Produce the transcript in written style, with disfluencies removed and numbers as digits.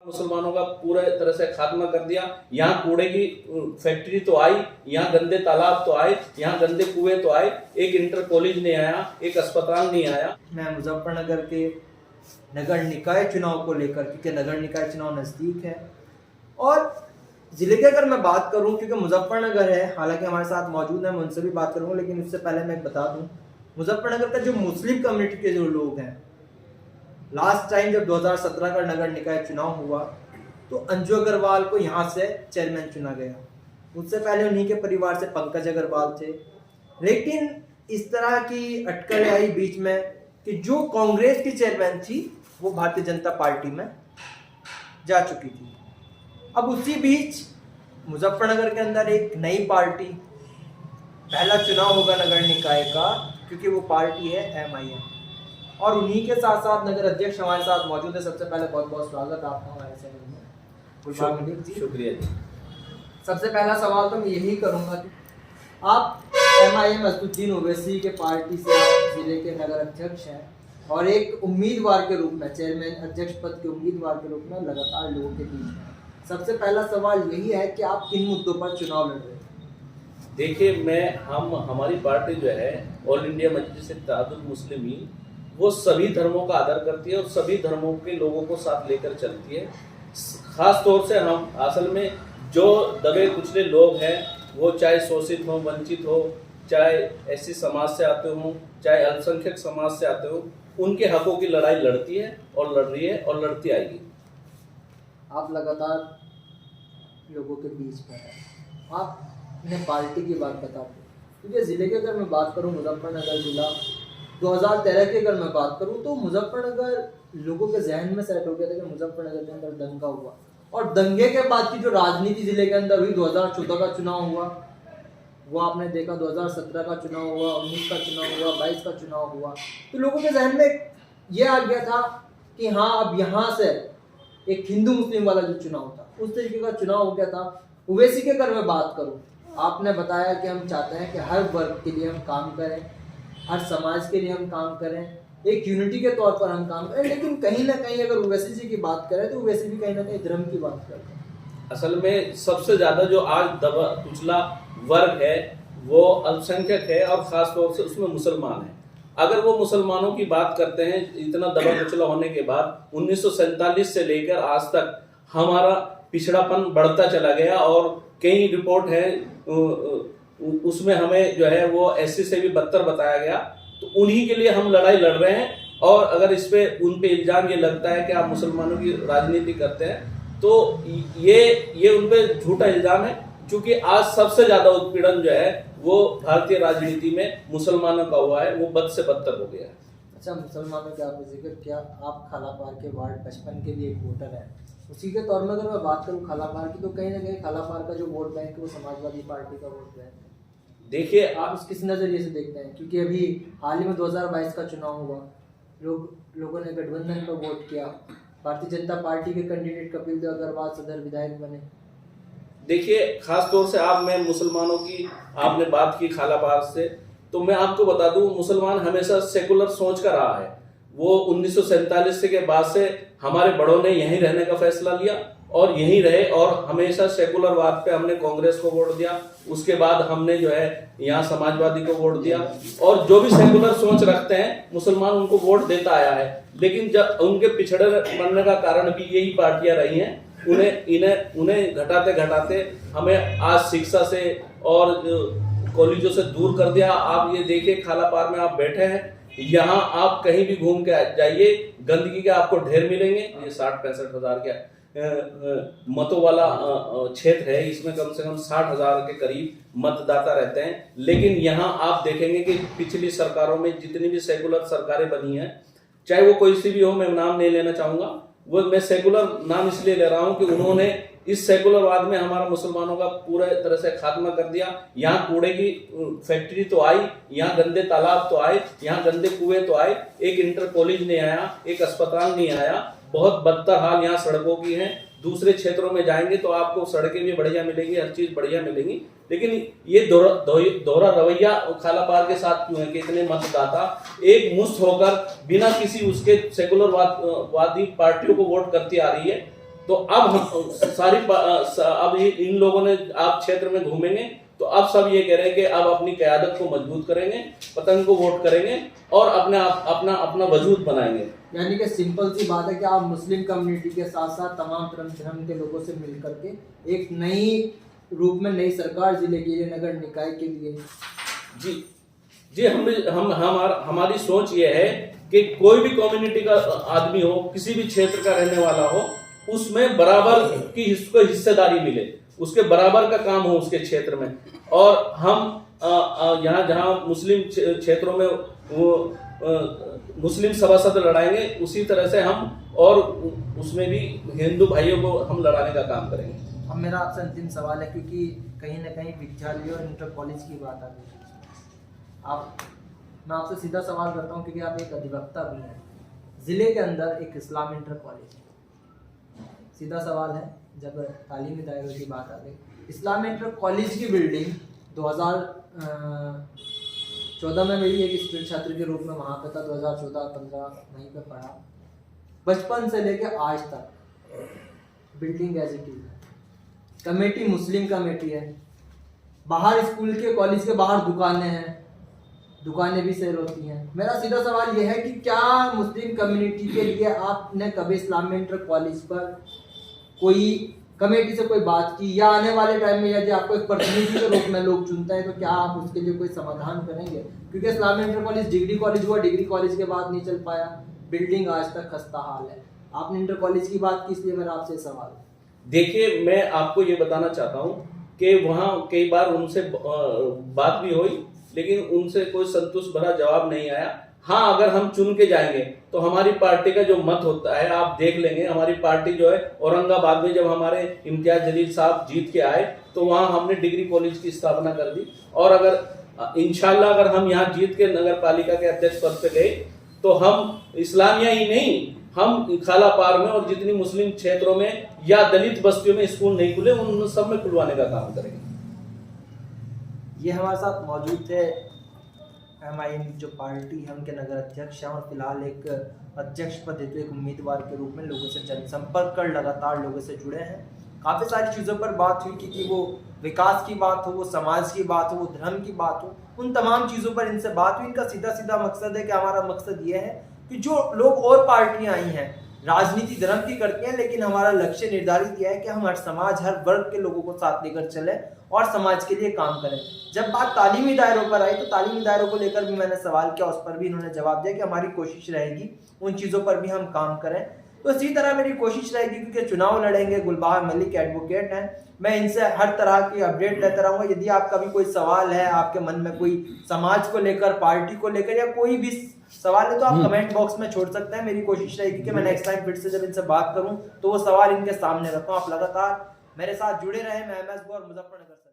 मुसलमानों का पूरा तरह से खात्मा कर दिया। यहाँ कूड़े की फैक्ट्री तो आई, यहाँ गंदे तालाब तो आए, यहाँ गंदे कुएं तो आए, एक इंटर कॉलेज नहीं आया, एक अस्पताल नहीं आया। मैं मुजफ्फरनगर के नगर निकाय चुनाव को लेकर, क्योंकि नगर निकाय चुनाव नज़दीक है और ज़िले की अगर मैं बात करूं, क्योंकि मुजफ्फरनगर है, हालांकि हमारे साथ मौजूद है, मैं उनसे भी बात करूंगा, लेकिन उससे पहले मैं बता दूं मुजफ्फरनगर का जो मुस्लिम कम्युनिटी के जो लोग हैं, लास्ट टाइम जब 2017 का नगर निकाय चुनाव हुआ तो अंजू अग्रवाल को यहाँ से चेयरमैन चुना गया। उससे पहले उन्हीं के परिवार से पंकज अग्रवाल थे, लेकिन इस तरह की अटकलें आई बीच में कि जो कांग्रेस की चेयरमैन थी वो भारतीय जनता पार्टी में जा चुकी थी। अब उसी बीच मुजफ्फरनगर के अंदर एक नई पार्टी, पहला चुनाव होगा नगर निकाय का, क्योंकि वो पार्टी है MIM, और उन्हीं के साथ साथ नगर अध्यक्ष हमारे साथ मौजूद है। सबसे पहले बहुत बहुत स्वागत आपका हमारे चैनल में। शुक्रिया जी। सबसे पहला सवाल तो मैं यही करूंगा कि आप MIM असदुद्दीन ओवैसी के पार्टी से आप जिले के नगर अध्यक्ष हैं और एक उम्मीदवार के रूप में, चेयरमैन अध्यक्ष पद के उम्मीदवार के रूप में लगातार लोगों के बीच हैं। सबसे पहला सवाल यही है कि आप किन मुद्दों पर चुनाव लड़ रहे हैं? देखिए, हमारी पार्टी जो है ऑल इंडिया मजलिस-ए-इत्तेहादुल मुस्लिमीन, वो सभी धर्मों का आदर करती है और सभी धर्मों के लोगों को साथ लेकर चलती है। खास तौर से हम असल में जो दबे कुचले लोग हैं, वो चाहे शोषित हो, वंचित हो, चाहे ऐसी समाज से आते हों, चाहे अल्पसंख्यक समाज से आते हो, उनके हकों की लड़ाई लड़ती है और लड़ रही है और लड़ती आएगी। आप लगातार लोगों के बीच में हैं, आप इन्हें पार्टी की बात बताते हैं, क्योंकि ज़िले की अगर मैं बात करूं, मुजफ्फरनगर ज़िला 2013 की अगर मैं बात करूं तो मुजफ्फरनगर लोगों के जहन में सेट हो गया था कि मुजफ्फरनगर के अंदर दंगा हुआ, और दंगे के बाद की जो राजनीति ज़िले के अंदर हुई, 2014 का चुनाव हुआ, वो आपने देखा, 2017 का चुनाव हुआ, 19 का चुनाव हुआ, 22 का चुनाव हुआ, तो लोगों के जहन में ये आ गया था कि हाँ, अब यहाँ से एक हिंदू मुस्लिम वाला जो चुनाव था, उस तरीके का चुनाव हो गया था। ओवैसी की अगर मैं बात करूँ, आपने बताया कि हम चाहते हैं कि हर वर्ग के लिए हम काम करें, हर समाज के लिए हम काम करें, एक यूनिटी के तौर पर हम काम करें, लेकिन कहीं ना कहीं अगर ओवैसी जी की बात करें तो ओवैसी भी कहीं ना कहीं धर्म की बात करते हैं। असल में सबसे ज़्यादा जो आज दबा कुचला वर्ग है वो अल्पसंख्यक है और ख़ास तौर से उसमें मुसलमान है। अगर वो मुसलमानों की बात करते हैं, इतना दबा कुचला होने के बाद 1947 से लेकर आज तक हमारा पिछड़ापन बढ़ता चला गया और कई रिपोर्ट है उसमें हमें जो है वो SC से भी बदतर बताया गया। तो उन्हीं के लिए हम लड़ाई लड़ रहे हैं, और अगर इस पे उन पे इल्जाम ये लगता है कि आप मुसलमानों की राजनीति करते हैं, तो ये उन पे झूठा इल्जाम है, क्योंकि आज सबसे ज्यादा उत्पीड़न जो है वो भारतीय राजनीति में मुसलमानों का हुआ है, वो बद से बदतर हो गया है। अच्छा, मुसलमानों के आपने जिक्र किया, आप खालापार के वार्ड 55 के लिए एक वोटर है, उसी के तौर में अगर मैं बात करूँ खालापार की, तो कहीं ना कहीं खालापार का जो वोट बैंक है वो समाजवादी पार्टी का वोट बैंक है। देखिए, आप उस किस नज़रिए से देखते हैं? क्योंकि अभी हाल ही में 2022 का चुनाव हुआ, लोगों ने गठबंधन पर वोट किया, भारतीय जनता पार्टी के कैंडिडेट कपिल देव अग्रवाल सदर विधायक बने। देखिए, खास तौर से मैं मुसलमानों की आपने बात की खालापार से, तो मैं आपको बता दूं, मुसलमान हमेशा सेकुलर सोच का रहा है। वो 1947 के बाद से हमारे बड़ों ने यहीं रहने का फैसला लिया और यहीं रहे, और हमेशा सेकुलर वाद पे हमने कांग्रेस को वोट दिया, उसके बाद हमने जो है यहाँ समाजवादी को वोट दिया, और जो भी सेकुलर सोच रखते हैं मुसलमान उनको वोट देता आया है। लेकिन जब उनके पिछड़े बनने का कारण भी यही पार्टियां रही हैं, उन्हें घटाते घटाते हमें आज शिक्षा से और कॉलेजों से दूर कर दिया। आप ये देखिए, खालापार में आप बैठे हैं, यहाँ आप कहीं भी घूम के जाइए, गंदगी के आपको ढेर मिलेंगे। ये 60-65 हजार के मतों वाला क्षेत्र है, इसमें कम से कम 60 हजार के करीब मतदाता रहते हैं। लेकिन यहाँ आप देखेंगे कि पिछली सरकारों में जितनी भी सेकुलर सरकारें बनी हैं, चाहे वो कोई सी भी हो, मैं नाम नहीं लेना चाहूंगा, वो मैं सेकुलर नाम इसलिए ले रहा हूं कि उन्होंने इस सेकुलरवाद में हमारा मुसलमानों का पूरा तरह से खात्मा कर दिया। यहाँ कूड़े की फैक्ट्री तो आई, यहाँ गंदे तालाब तो आए, यहाँ गंदे कुएं तो आए, एक इंटर कॉलेज नहीं आया, एक अस्पताल नहीं आया, बहुत बदतर हाल यहाँ सड़कों की है। दूसरे क्षेत्रों में जाएंगे तो आपको सड़कें भी बढ़िया मिलेंगी, हर चीज बढ़िया मिलेंगी, लेकिन ये दोहरा रवैया खालापार के साथ क्यों है कि इतने मतदाता एक मुश्त होकर बिना किसी उसके सेकुलर वादी पार्टियों को वोट करती आ रही है। तो अब हम अब इन लोगों ने, आप क्षेत्र में घूमेंगे तो अब सब ये कह रहे हैं कि अब अपनी क़यादत को मजबूत करेंगे, पतंग को वोट करेंगे और अपना वजूद बनाएंगे। यानी कि सिंपल सी बात है कि आप मुस्लिम कम्युनिटी के साथ साथ तमाम धर्म के लोगों से मिल करके एक नई रूप में नई सरकार जिले के लिए, नगर निकाय के लिए। जी हमारी सोच ये है कि कोई भी कम्युनिटी का आदमी हो, किसी भी क्षेत्र का रहने वाला हो, उसमें बराबर की हिस्सेदारी मिले, उसके बराबर का काम हो उसके क्षेत्र में। और हम यहाँ जहाँ मुस्लिम क्षेत्रों में वो मुस्लिम सभासद लड़ाएंगे, उसी तरह से हम और उसमें भी हिंदू भाइयों को हम लड़ाने का काम करेंगे। अब मेरा आपसे अंतिम सवाल है, क्योंकि कहीं ना कहीं विद्यालय और इंटर कॉलेज की बात आ गई, मैं आपसे सीधा सवाल करता हूँ क्योंकि आप एक अधिवक्ता भी हैं। ज़िले के अंदर एक इस्लाम इंटर कॉलेज है, सीधा सवाल है, जब तालीमी दायरों की बात आ गई, इस्लाम इंटर कॉलेज की बिल्डिंग 2014 में मेरी एक स्टूडेंट छात्र के रूप में वहाँ पे था, 2014-15 वहीं पे पढ़ा। बचपन से लेके आज तक building as it is, committee Muslim committee है, बाहर स्कूल के कॉलेज के बाहर दुकानें हैं, दुकानें भी सेल होती हैं। मेरा सीधा सवाल यह है कि क्या मुस्लिम कम्युनिटी के लिए आपने कभी इस्लामी इंटर कॉलेज पर कोई कमेटी से कोई बात की, या आने वाले टाइम में यदि आपको एक प्रतिनिधि के रूप में लोग चुनते हैं तो क्या आप उसके लिए कोई समाधान करेंगे? क्योंकि इस्लामी इंटर कॉलेज डिग्री कॉलेज हुआ, डिग्री कॉलेज के बाद नहीं चल पाया, बिल्डिंग आज तक खस्ता हाल है। आपने इंटर कॉलेज की बात की, इसलिए मेरा आपसे सवाल है। देखिए, मैं आपको ये बताना चाहता हूँ कि वहाँ कई बार उनसे बात भी हुई, लेकिन उनसे कोई संतुष्ट भरा जवाब नहीं आया। हाँ, अगर हम चुन के जाएंगे तो हमारी पार्टी का जो मत होता है आप देख लेंगे। हमारी पार्टी जो है, औरंगाबाद में जब हमारे इम्तियाज जलील साहब जीत के आए तो वहाँ हमने डिग्री कॉलेज की स्थापना कर दी। और अगर इंशाल्लाह अगर हम यहाँ जीत के नगर पालिका के अध्यक्ष पद पे गए तो हम इस्लामिया ही नहीं, हम खाला पार में और जितनी मुस्लिम क्षेत्रों में या दलित बस्तियों में स्कूल नहीं खुले उन सब में खुलवाने का काम करेंगे। ये हमारे साथ मौजूद थे MIM जो पार्टी है उनके नगर अध्यक्ष हैं, और फिलहाल एक अध्यक्ष पद हेतु एक उम्मीदवार के रूप में लोगों से जनसंपर्क कर लगातार लोगों से जुड़े हैं। काफ़ी सारी चीज़ों पर बात हुई, क्योंकि वो विकास की बात हो, वो समाज की बात हो, वो धर्म की बात हो, उन तमाम चीज़ों पर इनसे बात हुई। इनका सीधा सीधा मकसद है कि हमारा मकसद ये है कि जो लोग और पार्टियां आई हैं राजनीति धर्म की करती हैं, लेकिन हमारा लक्ष्य निर्धारित यह है कि हम हर समाज, हर वर्ग के लोगों को साथ लेकर चले और समाज के लिए काम करें। जब बात तालीमी दायरों पर आई तो तालीमी दायरों को लेकर भी मैंने सवाल किया, उस पर भी इन्होंने जवाब दिया कि हमारी कोशिश रहेगी उन चीज़ों पर भी हम काम करें। तो इसी तरह मेरी कोशिश रहेगी, क्योंकि चुनाव लड़ेंगे, गुलबहार मलिक एडवोकेट हैं, मैं इनसे हर तरह की अपडेट लेता रहूँगा। यदि आपका भी कोई सवाल है, आपके मन में कोई समाज को लेकर, पार्टी को लेकर या कोई भी सवाल है तो आप कमेंट बॉक्स में छोड़ सकते हैं। मेरी कोशिश रहेगी कि मैं नेक्स्ट टाइम फिर से जब इनसे बात करूं तो वो सवाल इनके सामने रखूं। आप लगातार मेरे साथ जुड़े रहें। मैं MS गौर, मुजफ्फरनगर से।